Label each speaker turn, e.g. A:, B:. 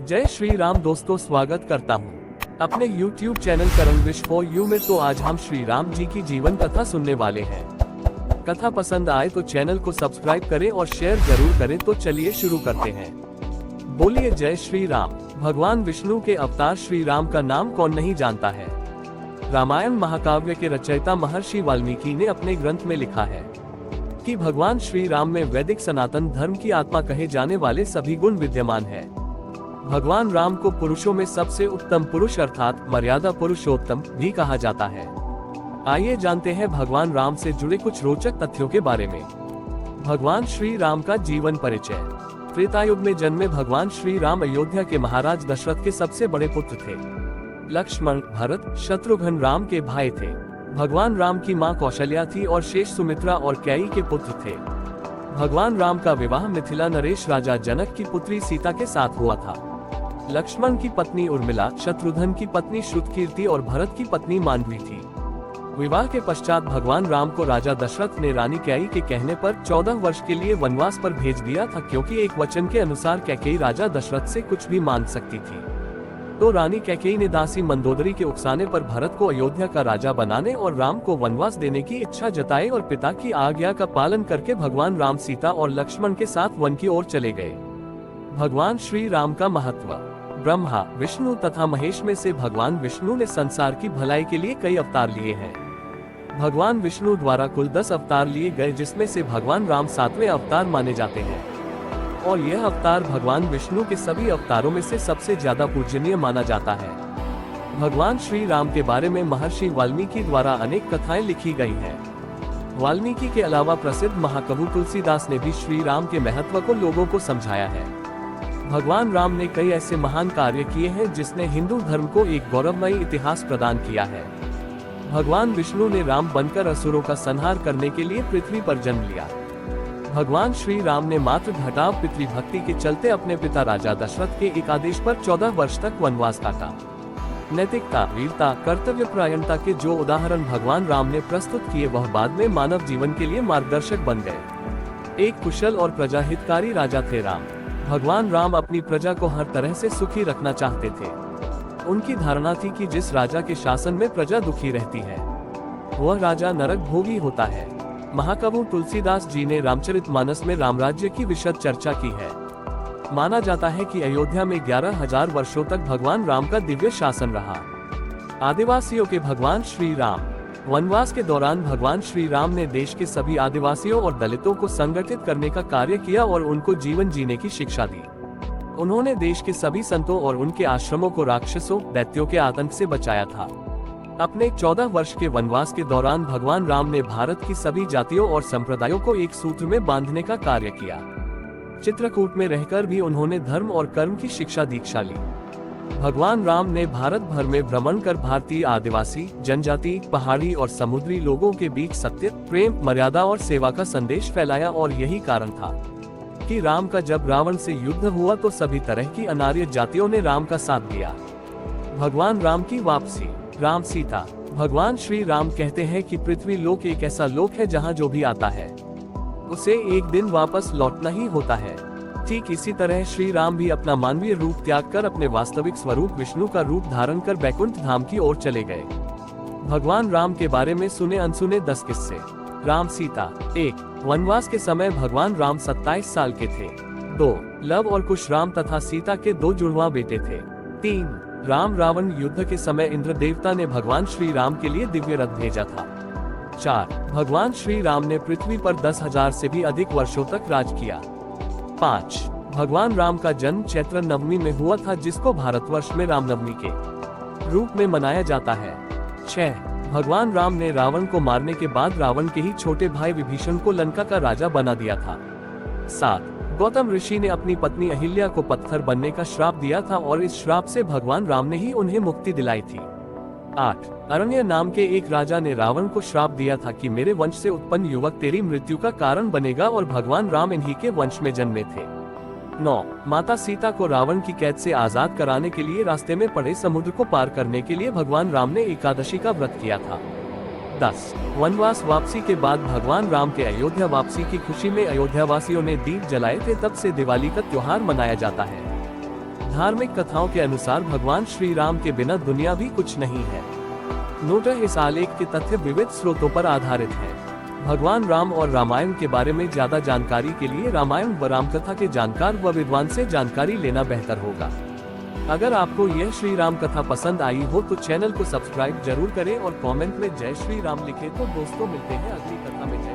A: जय श्री राम दोस्तों, स्वागत करता हूँ अपने YouTube channel Karan wish for you में। तो आज हम श्री राम जी की जीवन कथा सुनने वाले हैं। कथा पसंद आए तो चैनल को सब्सक्राइब करें और शेयर जरूर करें। तो चलिए शुरू करते हैं। बोलिए जय श्री राम। भगवान विष्णु के अवतार श्री राम का नाम कौन नहीं जानता है। रामायण महाकाव्य के रचयिता महर्षि वाल्मीकि ने अपने ग्रंथ में लिखा है कि भगवान श्री राम में वैदिक सनातन धर्म की आत्मा कहे जाने वाले सभी गुण विद्यमान है। भगवान राम को पुरुषों में सबसे उत्तम पुरुष अर्थात मर्यादा पुरुषोत्तम भी कहा जाता है। आइए जानते हैं भगवान राम से जुड़े कुछ रोचक तथ्यों के बारे में। भगवान श्री राम का जीवन परिचय। त्रेता युग में जन्मे भगवान श्री राम अयोध्या के महाराज दशरथ के सबसे बड़े पुत्र थे। लक्ष्मण, भरत, शत्रुघ्न राम के भाई थे। भगवान राम की मां कौशल्या थी और शेष सुमित्रा और कैई के पुत्र थे। भगवान राम का विवाह मिथिला नरेश राजा जनक की पुत्री सीता के साथ हुआ था। लक्ष्मण की पत्नी उर्मिला, शत्रुघ्न की पत्नी श्रुतकीर्ति और भरत की पत्नी मांडवी थी। विवाह के पश्चात भगवान राम को राजा दशरथ ने रानी कैई के कहने पर 14 वर्ष के लिए वनवास पर भेज दिया था, क्योंकि एक वचन के अनुसार कैकेयी राजा दशरथ से कुछ भी मांग सकती थी। तो रानी कैकेयी ने दासी मंदोदरी के उकसाने पर भरत को अयोध्या का राजा बनाने और राम को वनवास देने की इच्छा जताई और पिता की आज्ञा का पालन करके भगवान राम सीता और लक्ष्मण के साथ वन की ओर चले गए। भगवान श्री राम का महत्व। ब्रह्मा, विष्णु तथा महेश में से भगवान विष्णु ने संसार की भलाई के लिए कई अवतार लिए हैं। भगवान विष्णु द्वारा कुल 10 अवतार लिए गए, जिसमें से भगवान राम 7वें अवतार माने जाते हैं और यह अवतार भगवान विष्णु के सभी अवतारों में से सबसे ज्यादा पूजनीय माना जाता है। भगवान श्री राम के बारे में महर्षि वाल्मीकि द्वारा अनेक कथाएं लिखी गई हैं। वाल्मीकि के अलावा प्रसिद्ध महाकवि तुलसीदास ने भी श्री राम के महत्व को लोगों को समझाया है। भगवान राम ने कई ऐसे महान कार्य किए हैं जिसने हिंदू धर्म को एक गौरवमयी इतिहास प्रदान किया है। भगवान विष्णु ने राम बनकर असुरों का संहार करने के लिए पृथ्वी पर जन्म लिया। भगवान श्री राम ने मात्र घटाव पितृभक्ति के चलते अपने पिता राजा दशरथ के एक आदेश पर 14 वर्ष तक वनवास काटा। नैतिकता, वीरता, कर्तव्यपरायणता के जो उदाहरण भगवान राम ने प्रस्तुत किए, वह बाद में मानव जीवन के लिए मार्गदर्शक बन गए। एक कुशल और प्रजाहितकारी राजा थे राम। भगवान राम अपनी प्रजा को हर तरह से सुखी रखना चाहते थे। उनकी धारणा थी कि जिस राजा के शासन में प्रजा दुखी रहती है, वह राजा नरक भोगी होता है। महाकवि तुलसीदास जी ने रामचरितमानस में राम राज्य की विशद चर्चा की है। माना जाता है कि अयोध्या में 11,000 वर्षों तक भगवान राम का दिव्य शासन रहा। आदिवासियों के भगवान श्री राम। वनवास के दौरान भगवान श्री राम ने देश के सभी आदिवासियों और दलितों को संगठित करने का कार्य किया और उनको जीवन जीने की शिक्षा दी। उन्होंने देश के सभी संतों और उनके आश्रमों को राक्षसों, दैत्यों के आतंक से बचाया था। अपने 14 वर्ष के वनवास के दौरान भगवान राम ने भारत की सभी जातियों और संप्रदायों को एक सूत्र में बांधने का कार्य किया। चित्रकूट में रहकर भी उन्होंने धर्म और कर्म की शिक्षा दीक्षा ली। भगवान राम ने भारत भर में भ्रमण कर भारतीय आदिवासी, जनजाति, पहाड़ी और समुद्री लोगों के बीच सत्य, प्रेम, मर्यादा और सेवा का संदेश फैलाया और यही कारण था कि राम का जब रावण से युद्ध हुआ तो सभी तरह की अनार्य जातियों ने राम का साथ दिया। भगवान राम की वापसी। राम सीता। भगवान श्री राम कहते हैं कि पृथ्वी लोक एक ऐसा लोक है जहाँ जो भी आता है उसे एक दिन वापस लौटना ही होता है। ठीक इसी तरह श्री राम भी अपना मानवीय रूप त्याग कर अपने वास्तविक स्वरूप विष्णु का रूप धारण कर बैकुंठ धाम की ओर चले गए। भगवान राम के बारे में सुने अनसुने 10 किस्से। राम सीता। 1. वनवास के समय भगवान राम 27 साल के थे। 2. लव और कुश राम तथा सीता के 2 जुड़वा बेटे थे। 3. राम रावण युद्ध के समय इंद्र देवता ने भगवान श्री राम के लिए दिव्य रथ भेजा था। 4. भगवान श्री राम ने पृथ्वी पर 10,000 से भी अधिक वर्षों तक राज किया। 5. भगवान राम का जन्म चैत्र नवमी में हुआ था, जिसको भारतवर्ष में रामनवमी के रूप में मनाया जाता है। 6. भगवान राम ने रावण को मारने के बाद रावण के ही छोटे भाई विभीषण को लंका का राजा बना दिया था। 7. गौतम ऋषि ने अपनी पत्नी अहिल्या को पत्थर बनने का श्राप दिया था और इस श्राप से भगवान राम ने ही उन्हें मुक्ति दिलाई थी। 8. अरण्य नाम के एक राजा ने रावण को श्राप दिया था कि मेरे वंश से उत्पन्न युवक तेरी मृत्यु का कारण बनेगा, और भगवान राम इन्हीं के वंश में जन्मे थे। 9. माता सीता को रावण की कैद से आजाद कराने के लिए रास्ते में पड़े समुद्र को पार करने के लिए भगवान राम ने एकादशी का व्रत किया था। 10. वनवास वापसी के बाद भगवान राम के अयोध्या वापसी की खुशी में अयोध्या वासियों ने दीप जलाए थे, तब से दिवाली का त्योहार मनाया जाता है। धार्मिक कथाओं के अनुसार भगवान श्री राम के बिना दुनिया भी कुछ नहीं है। नोट इस आलेख के तथ्य विविध स्रोतों पर आधारित है। भगवान राम और रामायण के बारे में ज्यादा जानकारी के लिए रामायण व रामकथा के जानकार व विद्वान से जानकारी लेना बेहतर होगा। अगर आपको यह श्री राम कथा पसंद आई हो तो चैनल को सब्सक्राइब जरूर करें और कमेंट में जय श्री राम लिखें। तो दोस्तों मिलते हैं अगली कथा में।